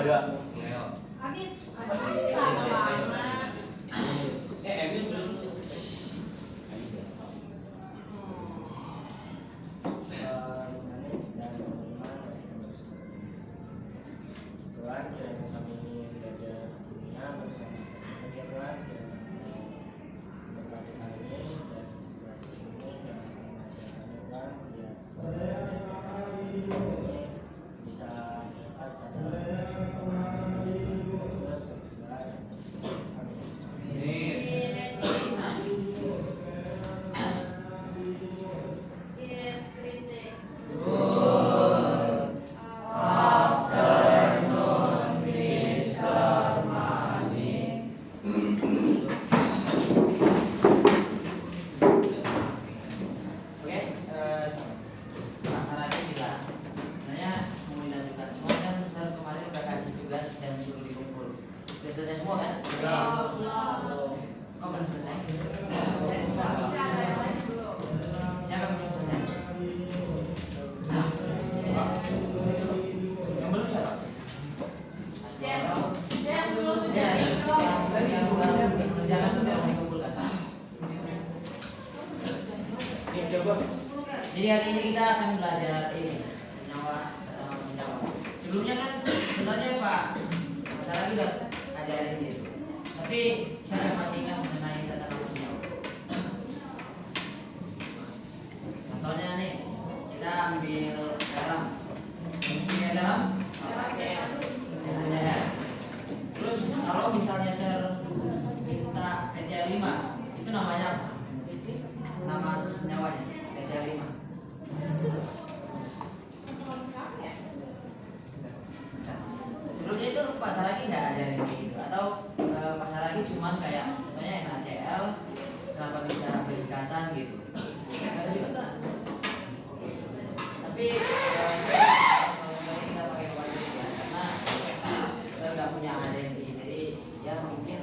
dua. Adit lama. Emil belum. Tuhan kiranya kami belajar dunia bersama Tuhan berkati kami dan situasi ini yang masyarakat Tuhan biar ini bisa dapat pada Yesus juga dan amin. Selesai semua kan? Kau belum selesai? Siapa yang belum selesai? Yang belum siapa? Yang belum Jangan sudah dikumpulkan. Jadi hari ini kita akan belajar ini senyawa. Sebelumnya kan sebenarnya Pak Saragi udah ajarin gitu. Tapi saya masih ingat mengenai tentang senyawa. Contohnya nih, kita ambil garam. Ini garam, pakai NaCl. Terus kalau misalnya saya minta NaCl5, itu namanya apa? Nama senyawanya NaCl5. Sebelumnya itu Pak Saragi nggak ajarin gitu, atau Pak Saragi cuman kayak contohnya NaCl, kenapa bisa berikatan gitu? Ada juga. Tapi kita pakai waris ya, karena kita nggak punya ADNI, jadi ya mungkin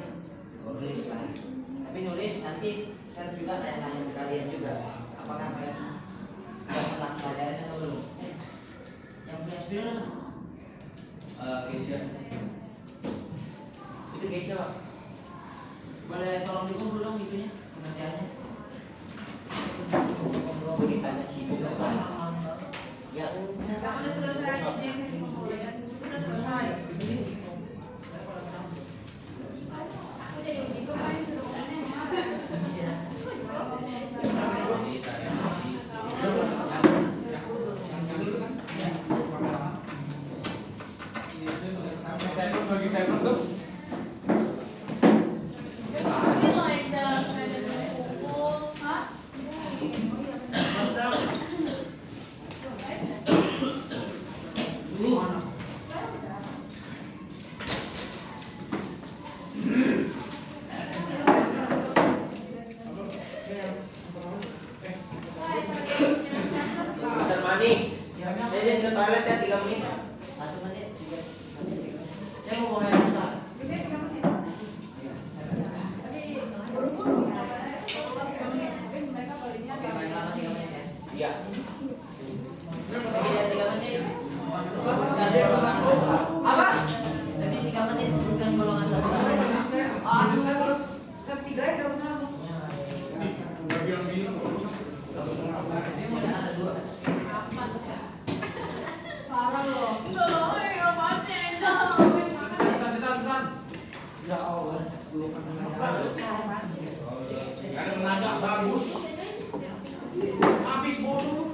nulis lah. Tapi nulis nanti saya juga tanya-tanya ke kalian juga, apakah kalian sudah pernah pelajaran atau belum? Yang punya spiral mana? Keisha. Itu Keisha Pak. Boleh tolong dikumpul dong itunya pengerjaannya. Beritanya sibuk kan? Ya. Udah selesai. Udah selesai. Aku jadi bingung kan sebenarnya. Toilet ya 3 menit. 1 menit 3 menit. Saya mau air besar. Iya. Apa? Tadi 3 menit sebutkan golongan 1. Aduh. Tapi 3 ya enggak benar. Ada 2. Parah loh. Ya Allah, belum ada menanjak bagus. Habis bodoh.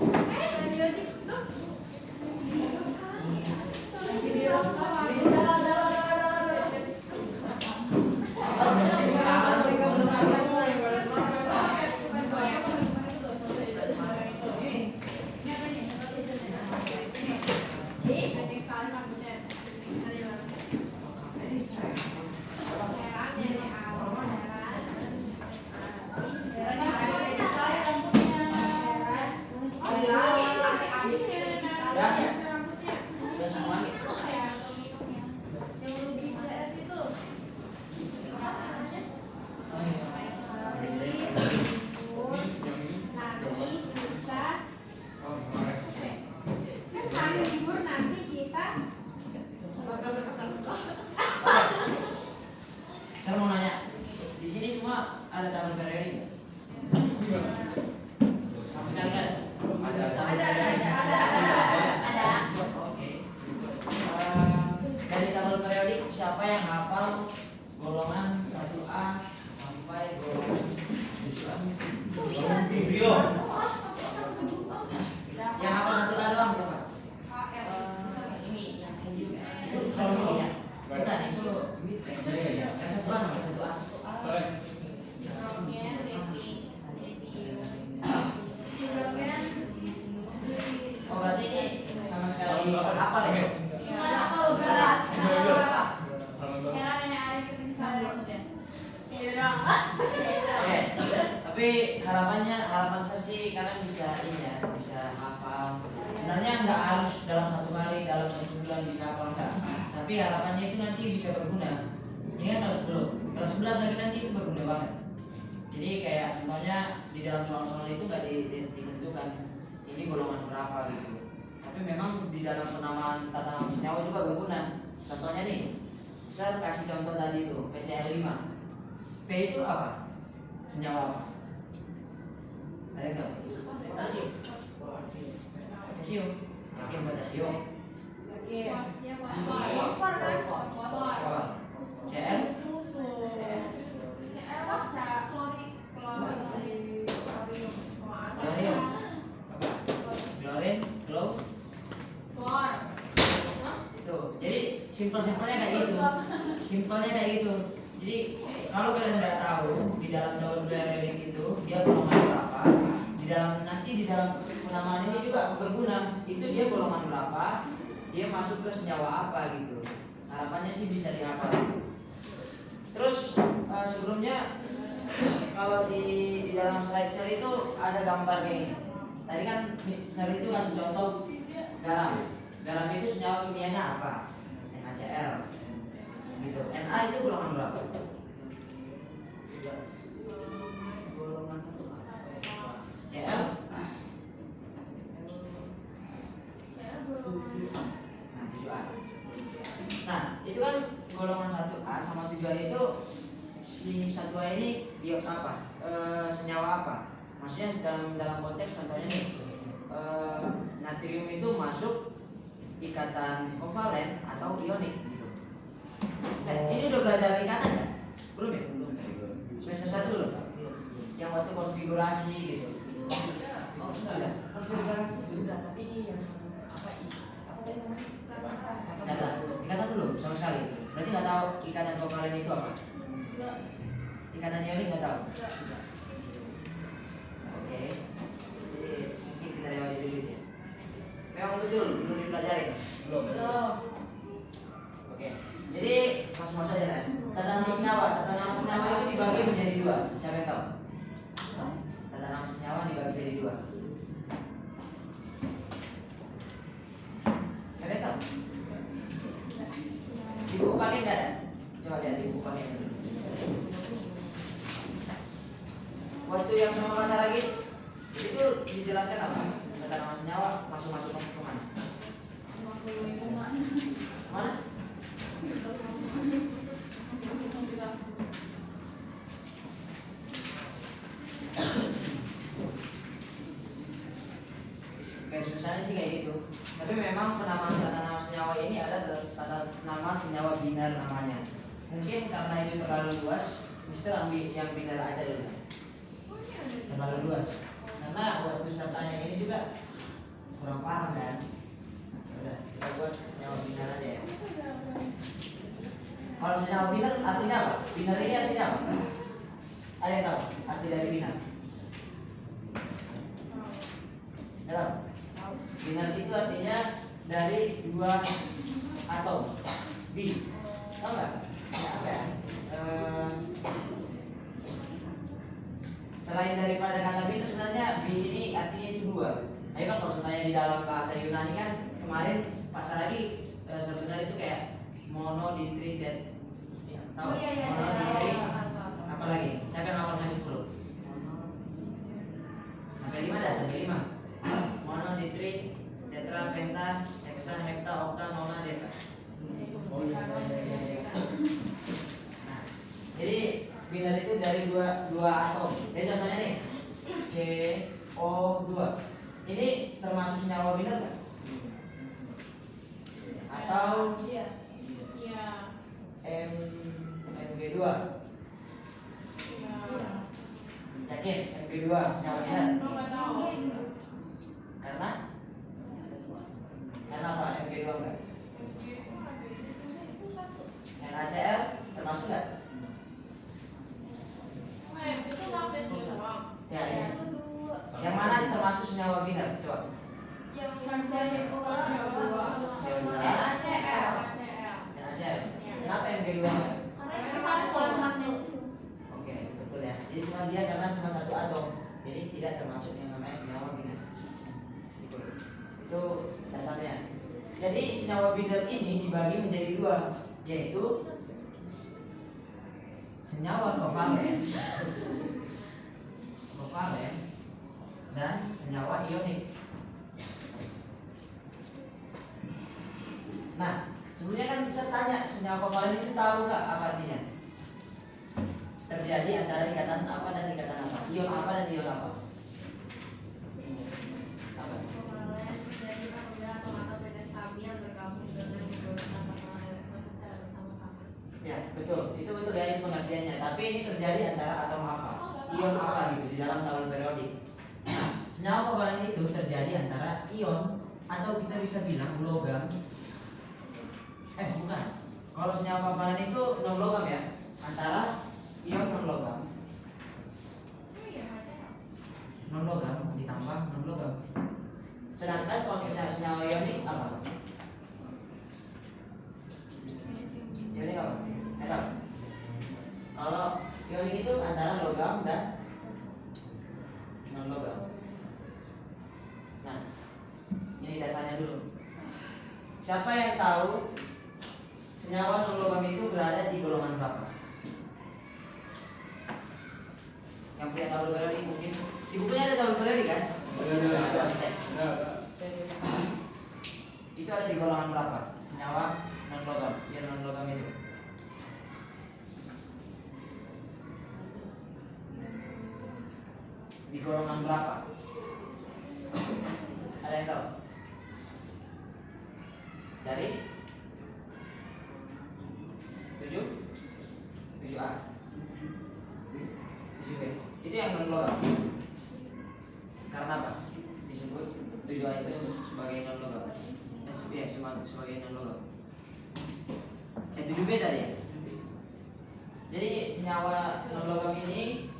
Yo. Yang apa satu A doang siapa? Ini Itu ini ya? Bukan itu yang satu A namanya satu A. hidrogen, hidrogen. Oh berarti ini sama sekali apa ya? Cuma apa berat? Heran ini ada kita Iya. Oke, tapi harapan saya sih kalian bisa ini ya, bisa hafal. Sebenarnya nggak harus dalam satu hari, dalam satu bulan bisa hafal enggak. Tapi harapannya itu nanti bisa berguna. Ini kan kelas 10, kelas 11 lagi nanti itu berguna banget. Jadi kayak contohnya di dalam soal-soal itu nggak ditentukan ini golongan berapa gitu. Tapi memang di dalam penamaan tata nama senyawa juga berguna. Contohnya nih, saya kasih contoh tadi itu PCl5. P itu apa? Senyawa apa? Ada nggak? Potasium. Potasium. Yakin potasium? Ya, fosfor kan? Fosfor. Cl? Klorium. Apa? Klorin, itu. Jadi simpelnya kayak gitu. Simpelnya kayak gitu. Jadi kalau kalian nggak tahu di dalam daur ulang itu dia golongan berapa, di dalam penamaan ini juga berguna. Itu dia golongan berapa, dia masuk ke senyawa apa gitu. Harapannya sih bisa dihafal. Terus sebelumnya kalau di dalam slide itu ada gambar kayak ini. Tadi kan slide itu kasih contoh garam. Garam itu senyawa kimianya apa? NaCl. Gitu. Na itu golongan berapa? Golongan 1A. Cl? Nah, 7A. Nah, itu kan golongan 1A sama 7A itu si 1A ini dia apa? Senyawa apa? Maksudnya dalam konteks contohnya nih natrium itu masuk ikatan kovalen atau ionik gitu. Ini udah belajar ikatan ya? Belum ya? Belum. Semester 1 belum? Yang waktu konfigurasi gitu. Oh, sudah. Konfigurasi sudah, tapi yang apa tadi namanya? Ikatan belum sama sekali. Berarti nggak tahu ikatan kovalen itu apa? Ikatan ionik nggak tahu. Oke. Jadi mungkin kita lewati dulu ya. Memang betul belum dipelajari. Belum. Oke. Jadi masuk saja kan. Tata nama senyawa itu dibagi menjadi dua. Siapa yang tahu? Tata nama senyawa dibagi jadi dua. Siapa yang tahu? Di buku pakai nggak ada? Coba lihat di buku pakai. Waktu yang sama Mas Aragit itu dijelaskan apa? Tata nama senyawa masuk ke mana? Mana? Kayak susahnya sih kayak gitu. Tapi memang penamaan tata nama senyawa ini ada tata nama senyawa binar namanya. Mungkin karena itu terlalu luas, Mister ambil yang binar aja dulu. Terlalu luas. Karena waktu saya tanya ini juga kurang paham kan. Ya udah, kita buat senyawa binar aja ya. Kalau senyawa binar artinya apa? Binar ini artinya apa? Ada yang tahu arti dari binar? Tahu? Binar itu artinya dari dua atom. B. Tahu nggak? Apa ya? Selain daripada kata binar sebenarnya B ini artinya itu dua. Tapi kan kalau sebenarnya di dalam bahasa Yunani kan kemarin pas lagi sebenarnya itu kayak monoditrit. Ya, tahu? Monoditrit. Apa lagi? Siapa yang hafal sampai 10? Sampai 5 dah, sampai 5. Monoditrit, tetra, penta, hexa, hepta, okta, nona, deka. Nah, jadi binar itu dari dua atom. Jadi contohnya nih CO2. Ini termasuk senyawa binar nggak? Atau Mg2? Yakin? Mg2 senyawa binar. Nggak tahu. Karena apa Mg2 enggak? NaCl termasuk enggak? Itu magnet doang. Ya, ya. Yang mana termasuk senyawa binar? Coba. Yang kerjanya keluar Jawa. NaCl. NaCl. Kenapa Mg2? Karena ini satuan magnesium. Oke, betul ya. Jadi cuma dia karena cuma satu atom. Jadi tidak termasuk yang namanya senyawa binar. Itu dasarnya. Jadi senyawa binar ini dibagi menjadi dua, yaitu senyawa kovalen dan senyawa ionik. Nah, sebelumnya kan bisa tanya senyawa kovalen itu tahu nggak apa artinya? Terjadi antara ikatan apa dan ikatan apa? Ion apa dan ion apa? Apa? Kovalen terjadi apabila atom-atom tidak stabil bergabung dengan menggunakan pasangan elektron secara bersama-sama. Ya, betul. Itu betul ya itu pengertiannya. Tapi ini terjadi antara atom apa? Ion apa gitu di dalam tabel periodik. Nah, senyawa kovalen itu terjadi antara ion atau kita bisa bilang logam. Bukan. Kalau senyawa kovalen itu non logam ya. Antara ion non logam. Non logam ditambah non logam. Sedangkan kalau senyawa ionik apa? Ionik apa? Metal. Kalau ionik itu antara logam dan non logam. Nah, ini dasarnya dulu. Siapa yang tahu senyawa non logam itu berada di golongan berapa? Yang punya tabel periodik mungkin di bukunya ada tabel periodik kan? Coba dicek. Itu ada di golongan berapa? Senyawa non logam, ya non logam itu. Di golongan berapa? Ada yang tahu? Dari 7? 7A 7B. Itu yang non logam. Karena apa? Disebut 7A itu sebagai non logam. Ya, sebagai non logam. 7B tadi ya. Jadi senyawa non logam ini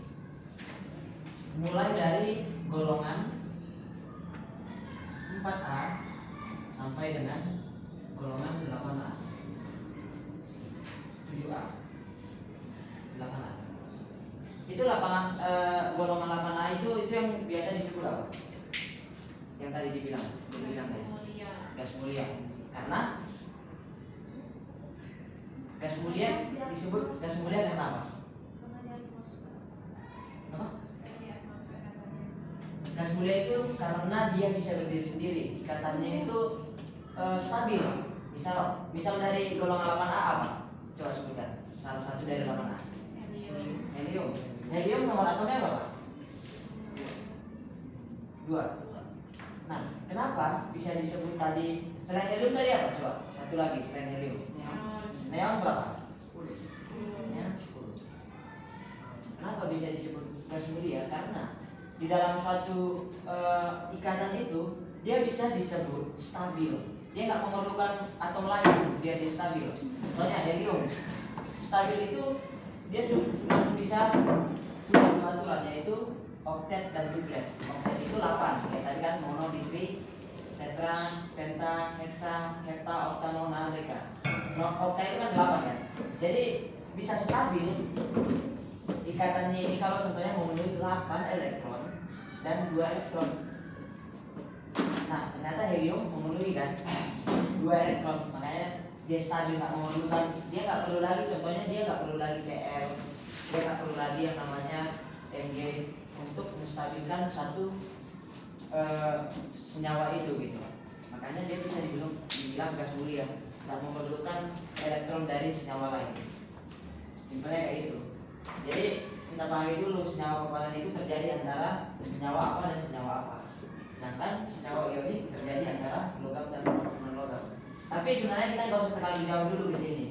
mulai dari golongan 4A sampai dengan golongan 8A. 7A 8A. Itu 8A, golongan 8A itu yang biasa disebut apa? Yang tadi dibilang tadi. Gas mulia. Karena gas mulia disebut gas mulia karena apa? Apa? Gas mulia itu karena dia bisa berdiri sendiri, ikatannya itu stabil. Misal dari golongan 8A apa? Coba sebutkan salah satu dari 8A. Helium. Helium nomor atomnya berapa? 2. Nah, kenapa bisa disebut tadi selain helium tadi apa? Coba satu lagi selain helium. Neon berapa? 10. Ya, 10. Kenapa bisa disebut gas mulia? Karena di dalam suatu ikatan itu dia bisa disebut stabil. Dia nggak memerlukan atom lain biar dia stabil. Contohnya helium. Stabil itu dia cuma bisa dua aturan, yaitu oktet dan duplet. Oktet itu 8, kayak tadi kan mono, ditri, tetra, penta, heksa, hepta, okta, nona, deka. Oktet itu kan 8 kan. Jadi bisa stabil ikatannya ini kalau contohnya memenuhi 8 elektron dan 2 elektron. Nah, ternyata helium memenuhi kan 2 elektron, makanya dia stabil, nggak memerlukan, dia nggak perlu lagi, contohnya dia nggak perlu lagi Cl, dia nggak perlu lagi yang namanya Mg untuk menstabilkan satu senyawa itu gitu. Makanya dia bisa dibilang gas mulia, nggak memerlukan elektron dari senyawa lain. Simpelnya kayak gitu. Jadi kita pahami dulu senyawa kovalen itu terjadi antara senyawa apa dan senyawa apa. Sedangkan senyawa ionik terjadi antara logam dan non logam. Tapi sebenarnya kita nggak usah terlalu jauh dulu di sini,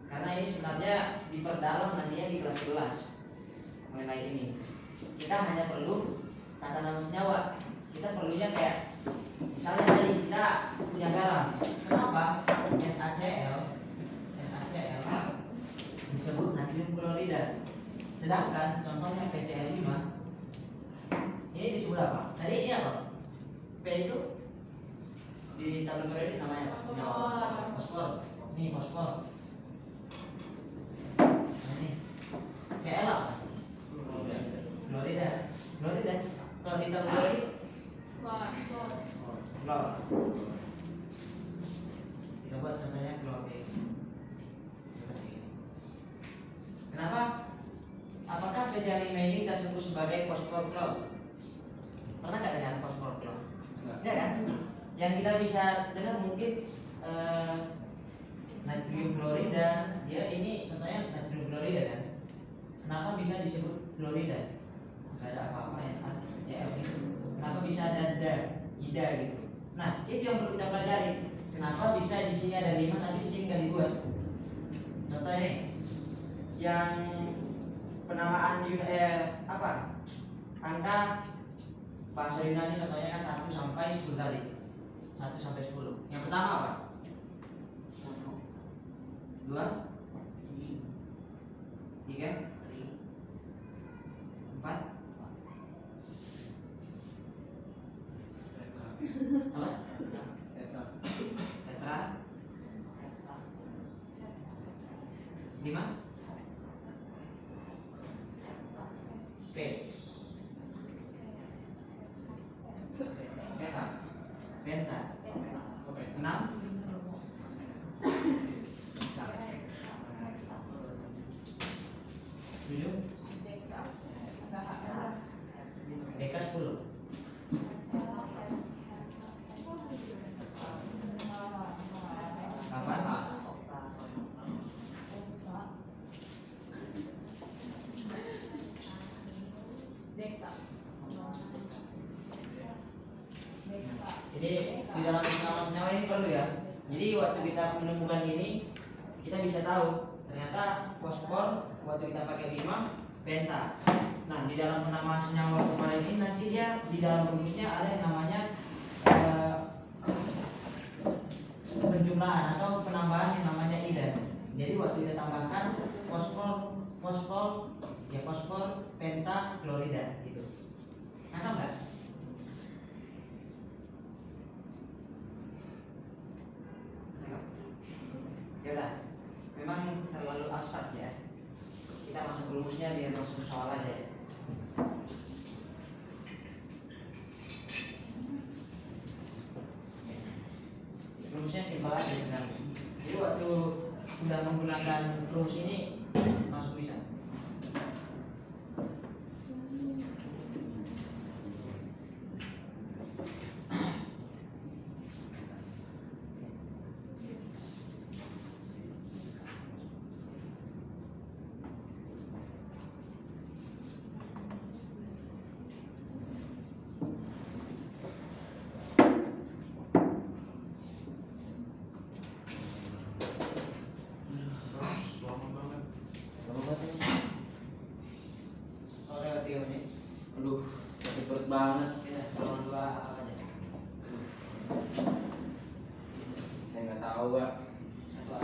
karena ini sebenarnya diperdalam nantinya di kelas 11 mengenai ini. kita hanya perlu tata nama senyawa. Kita perlunya kayak misalnya tadi kita punya garam. Kenapa NaCl disebut natrium klorida, sedangkan contohnya PCl5 ini disebut apa? Tadi ini apa? P itu di tabel periodik namanya apa? Senyawa fosfor. Ini fosfor. Nah, ini Cl apa? Klorida. Klorida. Kalau di tabel periodik klor. Kita buat namanya klorid. Kenapa? Apakah PCl5 ini kita sebut sebagai fosfor klor? Pernah nggak dengar fosfor klor? Enggak kan? Yang kita bisa dengar mungkin natrium klorida. Dia ini contohnya natrium klorida kan? Kenapa bisa disebut klorida? Nggak ada apa-apa yang Cl itu. Kenapa bisa ada ida gitu? Nah, itu yang perlu kita pelajari. Kenapa bisa di sini ada 5 tapi di sini nggak dibuat? Contoh ini yang penamaan angka bahasa Yunani contohnya kan 1 sampai 10 kali. 1 sampai 10. Yang pertama apa? 2 3 4 apa? Tetra 5 P penta 6 7 deka 10 Jadi di dalam nama senyawa ini perlu ya. Jadi waktu kita menemukan ini kita bisa tahu ternyata fosfor waktu kita pakai 5 penta. Nah di dalam nama senyawa kemarin ini nanti dia di dalam rumusnya ada yang namanya penjumlahan atau penambahan yang namanya ida. Jadi waktu kita tambahkan fosfor penta klorida gitu. Nangkap nggak? Ya udah, memang terlalu abstrak ya. Kita masuk rumusnya biar langsung soal aja ya. Rumusnya simpel aja sebenarnya. Jadi waktu sudah menggunakan rumus ini langsung bisa. Aduh, sakit perut banget. Ya, kalau 2 apa aja? Saya nggak tahu, Pak. 1 apa?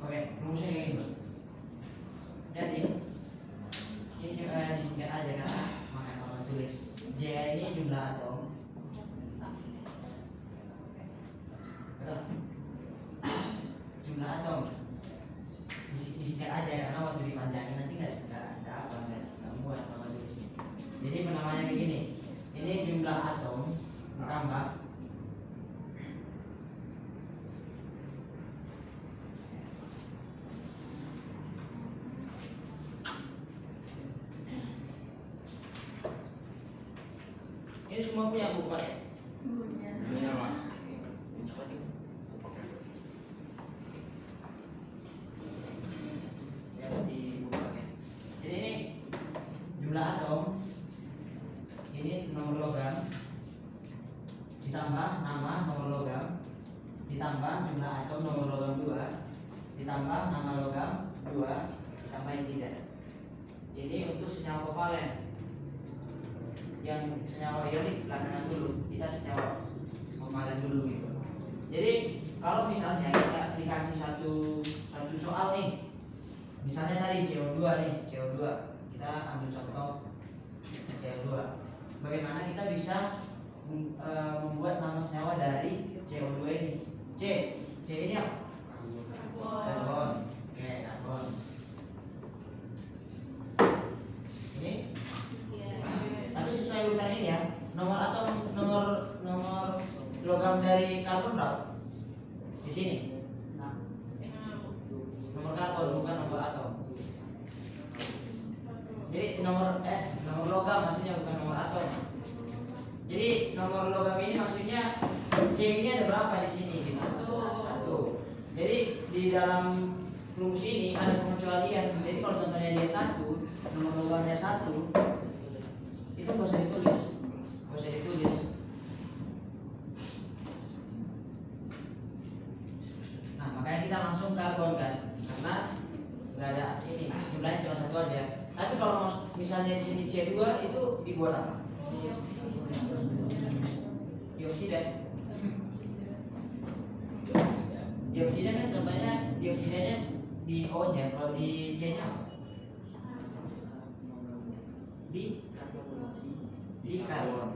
Oke, rumusnya kayak gini. Jadi ini disingkat aja karena makanya orang tulis. J ini jumlah atom. Betul. Jumlah atom. Disingkat aja karena waktu dipanjangin nanti nggak muat sama tulisnya. Jadi penamanya kayak gini. Ini jumlah atom ditambah ini semua punya buku Pak ya? Punya. Ini apa? Punya Pak. berapa? Nama logam 2 tambahin tidak. Ini untuk senyawa kovalen. Yang senyawa ionik belakangan dulu, kita senyawa kovalen dulu gitu. Jadi kalau misalnya kita dikasih satu soal nih, misalnya tadi CO2 nih, CO2 kita ambil contoh CO2. Bagaimana kita bisa membuat nama senyawa dari CO2 ini? C ini apa? Karbon. Oke, karbon. Ini. Tapi sesuai urutan ini ya. Nomor atom, nomor logam dari karbon berapa? Di sini. Nomor karbon bukan nomor atom. Jadi nomor logam maksudnya bukan nomor atom. Jadi nomor logam ini maksudnya C ini ada berapa di sini gitu? 1. Jadi di dalam rumus ini ada pengecualian. Jadi kalau contohnya dia 1, nomor logamnya 1, itu nggak usah ditulis. Nah makanya kita langsung karbon kan, karena nggak ada ini jumlahnya cuma 1 aja. Tapi kalau misalnya di sini C2 itu dibuat apa? Dioksida. Dioksida kan contohnya dioksidanya di O-nya, kalau di C-nya apa? Di karbon.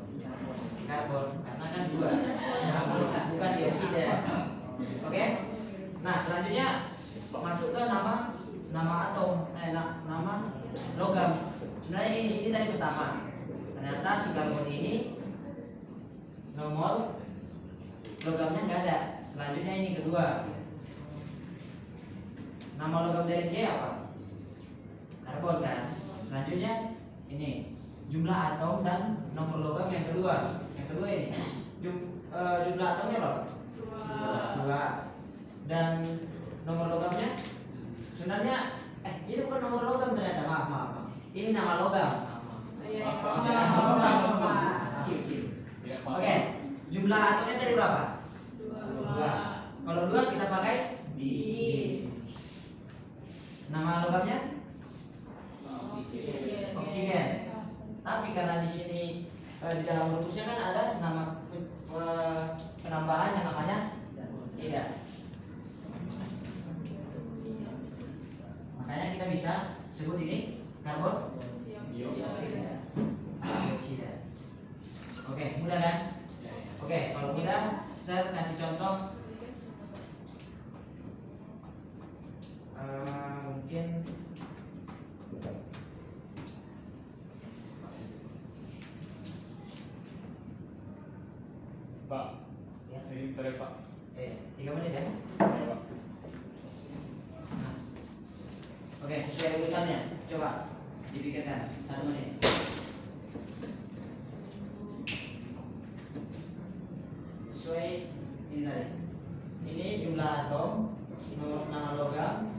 Karena kan 2. Bukan dioksida. Oke? Nah, selanjutnya masuk ke nama atom, nama logam. Sebenarnya ini tadi pertama. Ternyata si karbon ini nomor logamnya nggak ada. Selanjutnya ini kedua. Nama logam dari C apa? Karbon kan. Selanjutnya ini jumlah atom dan nomor logam yang kedua. Yang kedua ini jumlah atomnya berapa? 2. Dan nomor logamnya sebenarnya ini bukan nomor logam ternyata. Maaf. Ini nama logam. Oke, jumlah atomnya tadi berapa? 2. Kalau 2 kita pakai di. Nama logamnya oksigen. Tapi karena di sini di dalam rumusnya kan ada nama penambahan yang namanya tidak. Makanya kita bisa sebut ini karbon dioksida. Oke, mudah kan? Oke, kalau mudah saya kasih contoh mungkin Pak, ya. ini bentar ya Pak. 3 menit ya. Ya, Pak. Nah. Oke, sesuai urutannya. Coba dipikirkan 1 menit. Sesuai ini tadi. Ini jumlah atom, nama logam.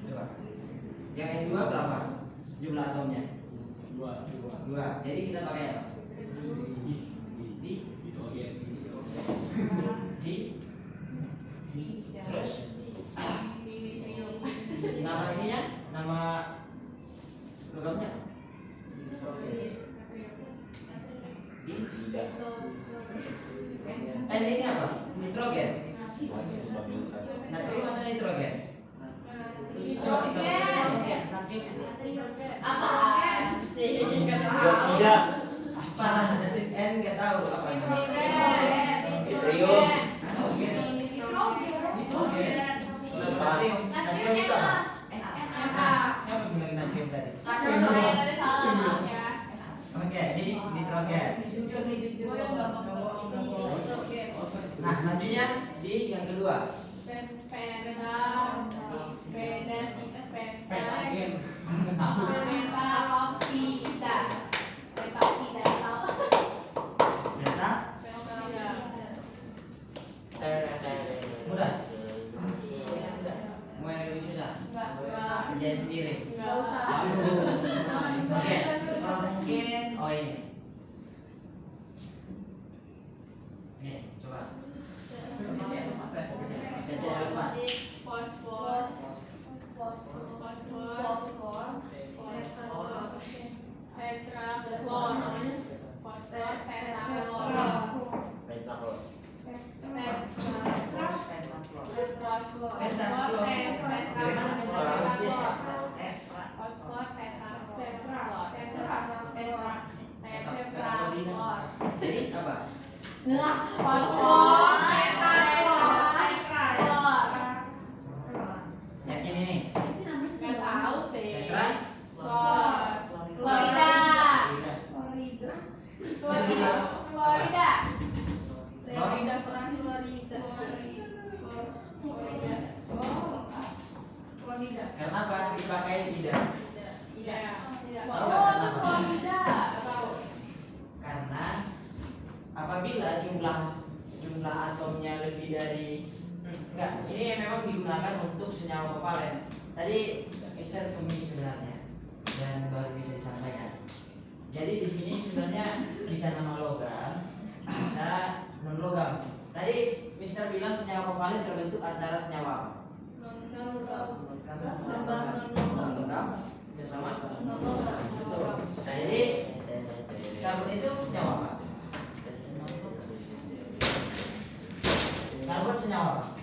Coba. Yang kedua berapa? Jumlah atomnya? 2. Jadi kita pakai apa? Terus nama ininya, nama logamnya ini apa? Nitrogen. Natrium atau nitrogen? Coba kita dioksida. Apa? N nggak tahu apa itu. Nitrium. Natrium itu apa? Siapa bilang natrium tadi? Oke, jadi nitrogen. Nah, selanjutnya di yang kedua. Mudah. Mau yang lebih susah? Kerjain sendiri. Oke, kalau mungkin ini. Ini, coba. Baca apa? Yakin ini? Nggak tahu sih. Tetra? Florida. Florida. Florida. Karena apa? Dipakai tidak? Oh, itu Florida. Karena apabila jumlah atomnya lebih dari enggak, ini memang digunakan untuk senyawa kovalen. Tadi Mister Femi sebenarnya dan baru bisa disampaikan. Jadi di sini sebenarnya bisa nama logam, bisa non logam. Tadi Mister bilang senyawa kovalen terbentuk antara senyawa apa? Non logam, sama. Betul. Nah, jadi karbon itu senyawa apa? Karbon senyawa apa?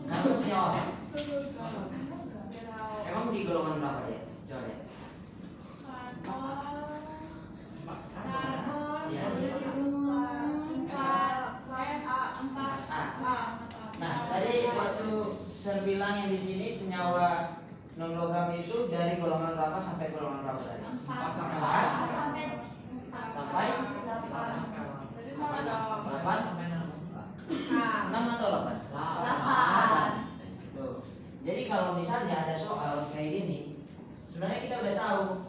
Karbon senyawa apa? Emang di golongan berapa ya? Coba deh. Ya. Nah, tadi waktu saya bilang yang di sini senyawa non logam itu dari golongan berapa sampai golongan berapa tadi? 4 sampai 8? 6 atau 8? 8. Tuh. Jadi kalau misalnya ada soal kayak gini, sebenarnya kita udah tahu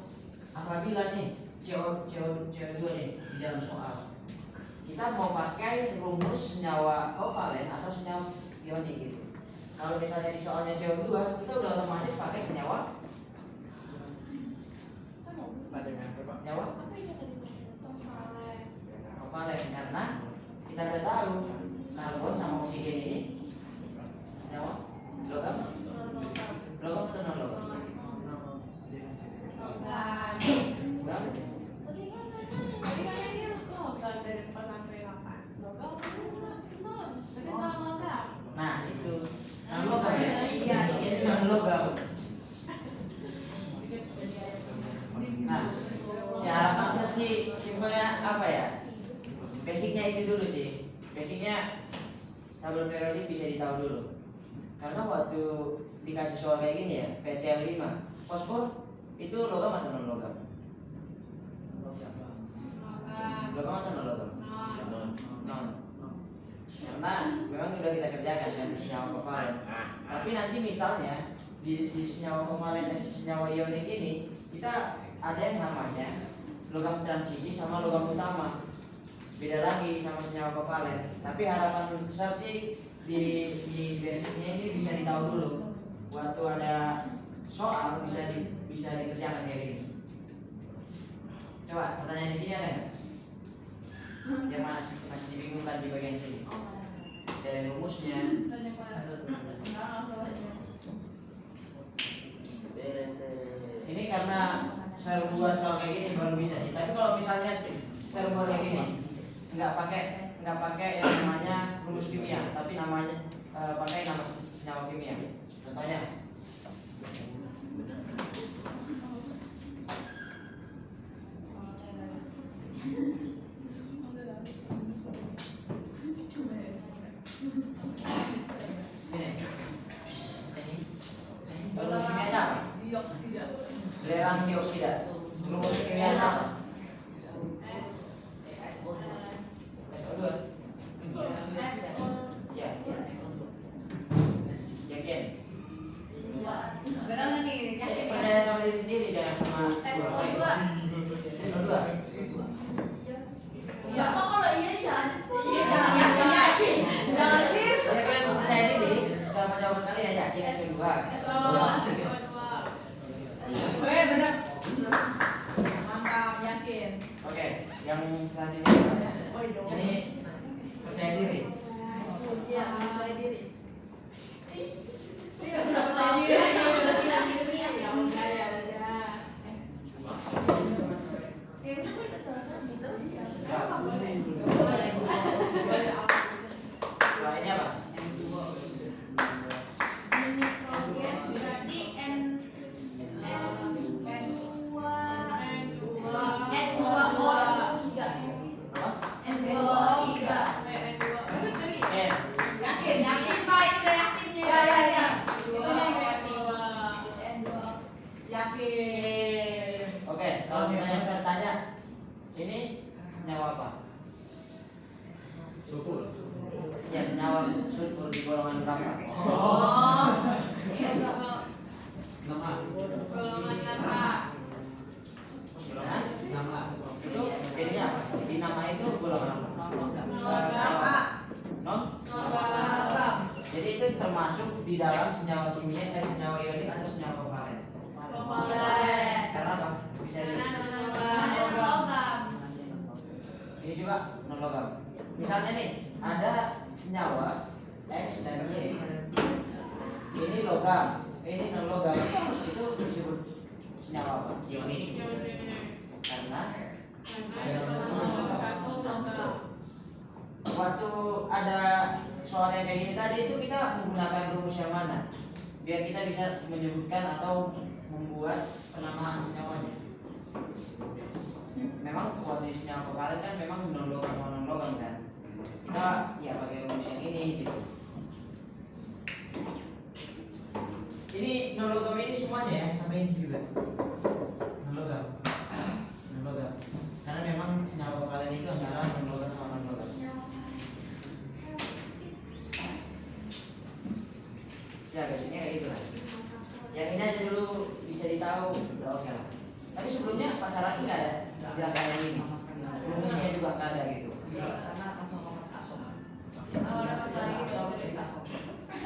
apabila nih CO2 nih di dalam soal, kita mau pakai rumus senyawa kovalen atau senyawa ionik gitu. Kalau misalnya di soalnya CO2, kita udah otomatis pakai senyawa kovalen karena kita udah tahu karbon sama oksigen ini senyawa logam atau non logam? Logam. Nah itu non logam ya? Ini non logam. Nah, ya harapan saya sih simpelnya apa ya? Basicnya itu dulu sih. Basicnya tabel periodik bisa ditahu dulu. Karena waktu dikasih soal kayak gini ya, PCl5, fosfor itu logam atau non logam? Logam atau non logam? Non. Karena memang sudah kita kerjakan dengan senyawa kovalen. Tapi nanti misalnya di senyawa kovalen dan senyawa ionik ini kita ada yang namanya logam transisi sama logam utama. Beda lagi sama senyawa kovalen. Tapi harapan besar sih di basicnya ini bisa ditahu dulu. Waktu ada soal bisa dikerjakan kayak gini. Coba pertanyaan di sini ada nggak? Yang masih dibingungkan di bagian sini. Dari rumusnya. Ini karena saya buat soal kayak gini baru bisa sih. Tapi kalau misalnya saya buat kayak gini, nggak pakai yang namanya rumus kimia, tapi namanya pakai nama senyawa kimia. Contohnya. Rumus kimia apa? Belerang dioksida. Rumus kimia apa? SO2. Ya. Yakin? Percaya sama diri sendiri jangan sama orang lain. SO2. Ya, kok kalau iya jangan. Saya kan percaya diri sama jawaban kalian yakin SO2. Benar. Mantap, yakin. Oke, yang selanjutnya ini percaya diri. Iya, percaya diri. Percaya diri. Ya udah ya udah. Kayaknya gue ikut kelas gitu. Wah, ini apa? Nitrogen berarti N2O3. Oh, itu Nama. golongan apa? Golongan Nama. itu jadinya apa? Di nama itu golongan apa? Apa? Non. Logam. Jadi itu termasuk di dalam senyawa kimia, senyawa ionik atau senyawa kovalen. Kovalen. Karena apa? Bisa di Logam. ini juga non logam. Misalnya nih, ada senyawa X dan Y. Ini logam, ini non logam. Itu disebut senyawa apa? Ionik. Karena waktu ada soal yang kayak gini tadi itu kita menggunakan rumus yang mana? Biar kita bisa menyebutkan atau membuat penamaan senyawanya. Memang waktu di senyawa kovalen kan memang non logam kan. Kita ya pakai rumus yang ini gitu. Ini non logam ini semuanya ya, sampai ini juga. Non logam. Non logam. Karena memang senyawa kovalen itu antara non logam sama non logam. Ya basicnya kayak gitu lah. Yang ini aja dulu bisa ditahu, udah oke lah. Tapi sebelumnya pasar lagi nggak ada jelas kayak ini. Rumusnya juga nggak ada gitu.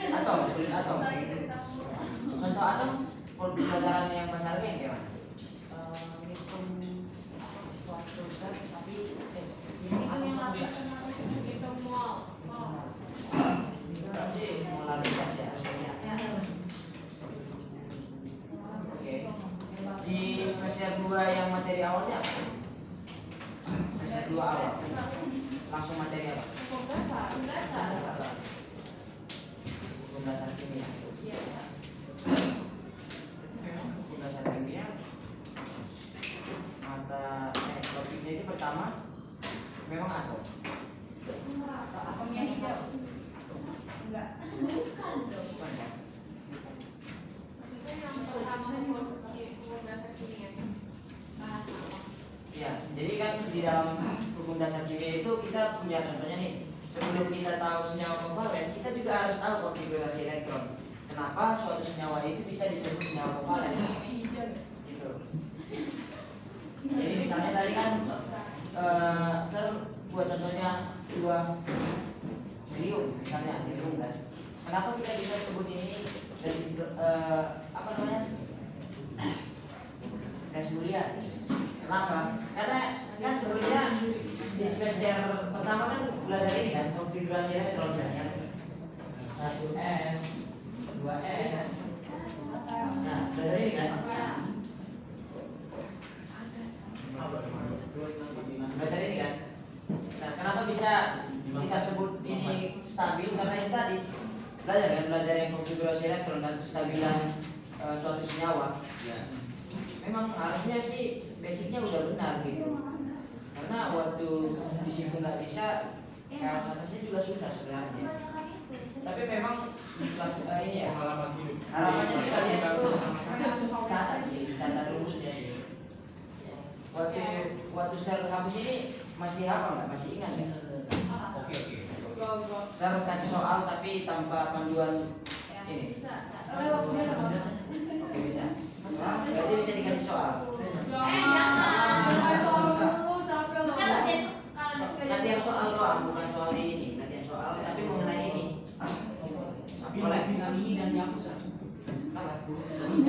Atom. Contoh atom pelajaran yang pasar lagi yang gimana? Molaritas ya. Oke. Di semester 2 yang materi awalnya apa? Semester 2 awal. Langsung materi apa? Hukum dasar kimia. Hukum dasar kimia. Mata topiknya ini pertama memang atom. Atomnya hijau. Enggak. Bukan dong. Bukan ya? Itu yang pertama hukum dasar kimia. Bahas apa? Ya, jadi kan di dalam hukum dasar kimia itu kita punya contohnya nih. Sebelum kita tahu senyawa kovalen, kita juga harus tahu konfigurasi elektron. Kenapa suatu senyawa itu bisa disebut senyawa kovalen? Gitu. Jadi misalnya tadi kan saya buat contohnya 2 helium misalnya helium kan. Kenapa kita bisa sebut ini apa namanya? Gas mulia. Kenapa? Karena kan sebelumnya di semester pertama kan belajar ini kan konfigurasi elektron kan yang 1s, 2s. Nah, belajar ini kan. Belajar ini kan. Nah, kenapa bisa kita sebut ini stabil? Karena ini tadi belajar yang konfigurasi elektron dan kestabilan suatu senyawa. Memang harusnya sih basicnya udah benar gitu. Karena waktu di situ nggak bisa, kelas atasnya juga susah sebenarnya. Tapi memang kelas ini ya harapannya sih kalian itu catat rumusnya sih. Waktu share kampus ini masih hafal nggak? Masih ingat nggak? Oke. Share kasih soal tapi tanpa panduan ini. Oke bisa. Berarti bisa dikasih soal. Latihan soal doang, bukan soal ini. Latihan soal tapi mengenai ini. Boleh. Ini dan yang usah. Apa? Ini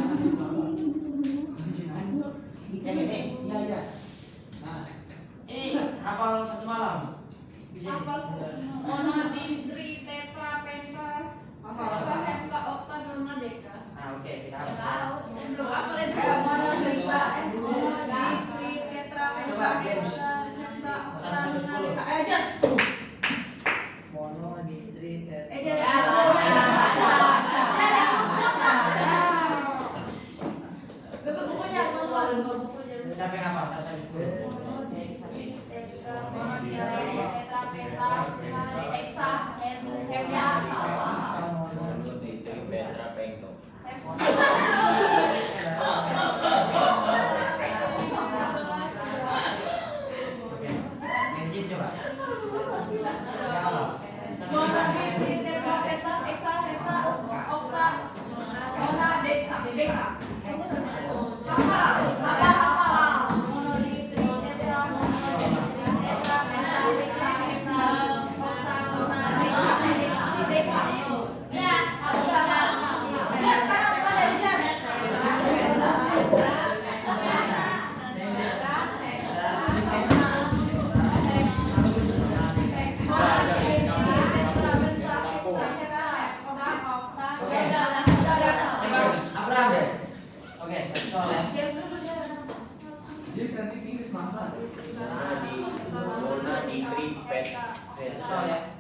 Yang ini. Iya. Nah, Ini hafal 1 malam. Bisa. Monodistri tetra penta heksa hepta okta norma deka. Ah oke, kita Nggak hafal. tahu, saya belum hafal itu. Monodistri tetra Coba, James. hepta okta 1 sampai 10. Jas. Monodistri Dia tutup bukunya teman-teman. Sampai apa? Sampai 10. Monodistri tetra penta heksa hepta Oke. Mention coba. TBK. Rumus apa? Hafal. Monolitrik, tetra, monolitrik, tetra, pentametrik, hexametrik, oktagonal, TBK. Ya, aku udah hafal. Ya, sekarang bukan dari jam. Abraham deh. Oke, satu soal ya. Mona di tripet. Satu soal ya.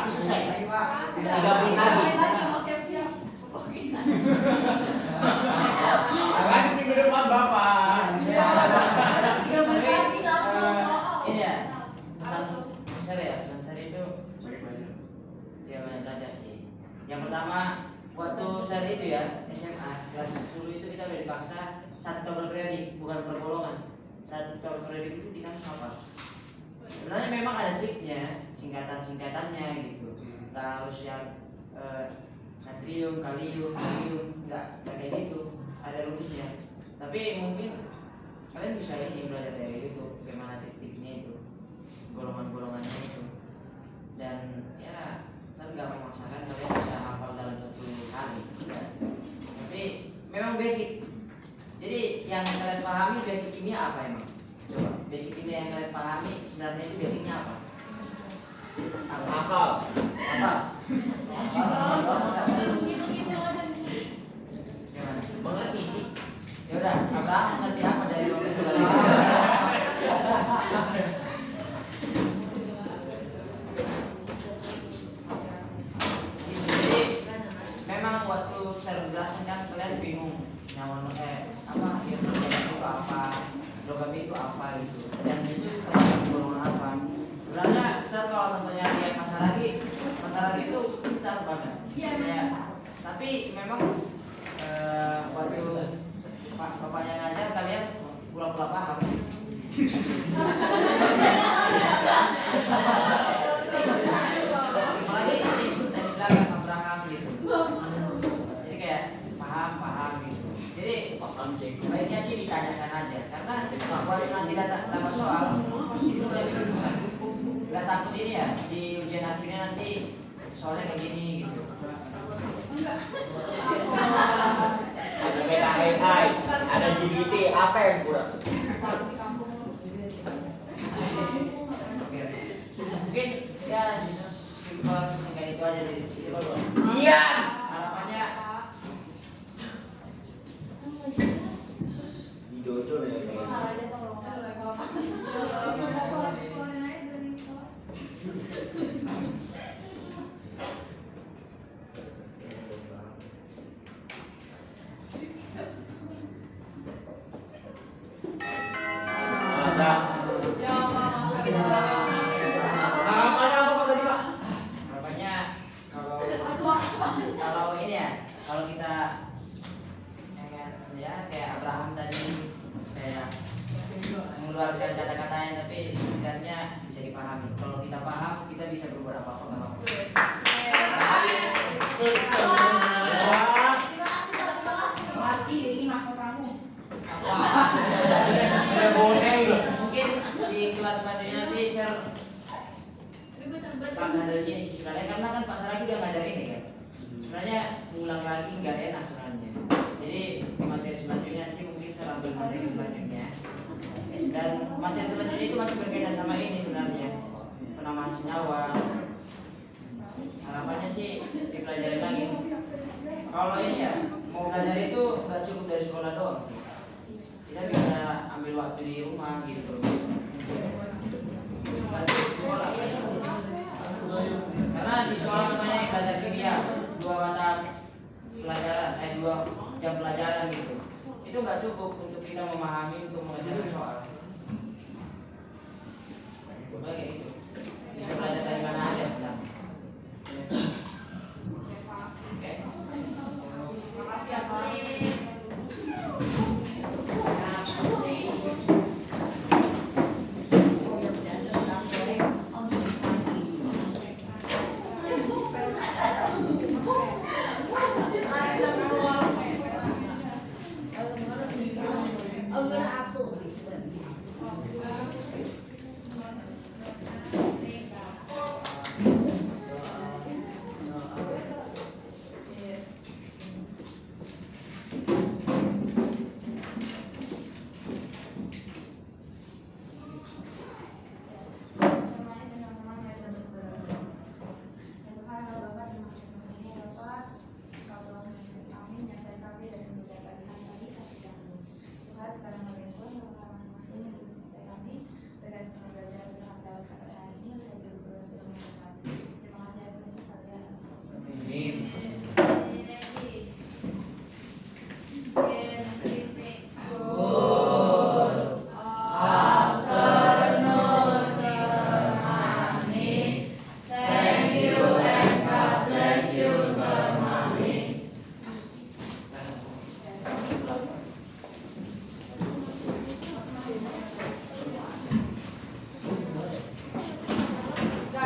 Selesai. Tiga menit lagi. Ini ya, pesan besar ya, pesan besar itu ya banyak belajar sih. Yang pertama, waktu saya itu ya SMA kelas 10 itu kita udah dipaksa satu tabel periodik, bukan per golongan. Satu tabel periodik itu kita harus hafal. Sebenarnya memang ada triknya, singkatan-singkatannya gitu. Kita harus yang natrium, kalium, nggak kayak gitu. Ada rumusnya. Tapi mungkin kalian bisa ini belajar dari YouTube bagaimana titiknya itu, golongan-golongannya itu. Dan ya saya nggak memaksakan kalian bisa hafal dalam satu hari ya. Tapi memang basic. Jadi yang kalian pahami basic kimia apa emang? Coba basic kimia yang kalian pahami sebenarnya itu basicnya apa? Hafal. Gimana? Mengerti sih? Ya udah, Abraham ngerti apa dari waktu itu? Jadi memang waktu saya menjelaskan kan kalian bingung nyaman apa itu apa, logam itu apa gitu, dan itu termasuk golongan apa. Sebenarnya saya kalau contohnya lihat masalah lagi itu pintar banget. Ya, tapi memang waktu bapaknya ngajar kalian pura-pura paham. Apalagi dari belakang Abraham gitu. Jadi kayak paham gitu. Jadi baiknya sih ditanyakan aja, karena kalau nanti dapat soal itu nggak takut ini ya di ujian akhirnya nanti soalnya kayak gini gitu. Ada BKHI, ada GBT, apa yang kurang? Oke. Mungkin ya simpel singkat itu aja dari sini. Iya. Harapannya Di dojo ya. Ada. harapannya kalau ini ya, kalau kita ya kayak Abraham tadi kayak mengeluarkan kata-katanya tapi singkatnya bisa dipahami. Kalau kita paham, kita bisa berbuat apa-apa. Mungkin di kelas selanjutnya nanti share panggilan dari sini sih sebenarnya, karena kan Pak Saragi udah ngajar ini kan. Sebenarnya ngulang lagi nggak enak sebenarnya. Jadi di materi selanjutnya nanti mungkin saya ambil materi selanjutnya. Dan materi selanjutnya itu masih berkaitan sama ini sebenarnya, penamaan senyawa. Harapannya sih dipelajari lagi. Kalau ini ya mau belajar itu nggak cukup dari sekolah doang sih. Kita bisa ambil waktu di rumah gitu. Sekolah. Karena di sekolah namanya belajar kimia, 2 mata pelajaran, 2 jam pelajaran gitu. Itu nggak cukup untuk kita memahami, untuk mengerjakan soal. Coba kayak gitu.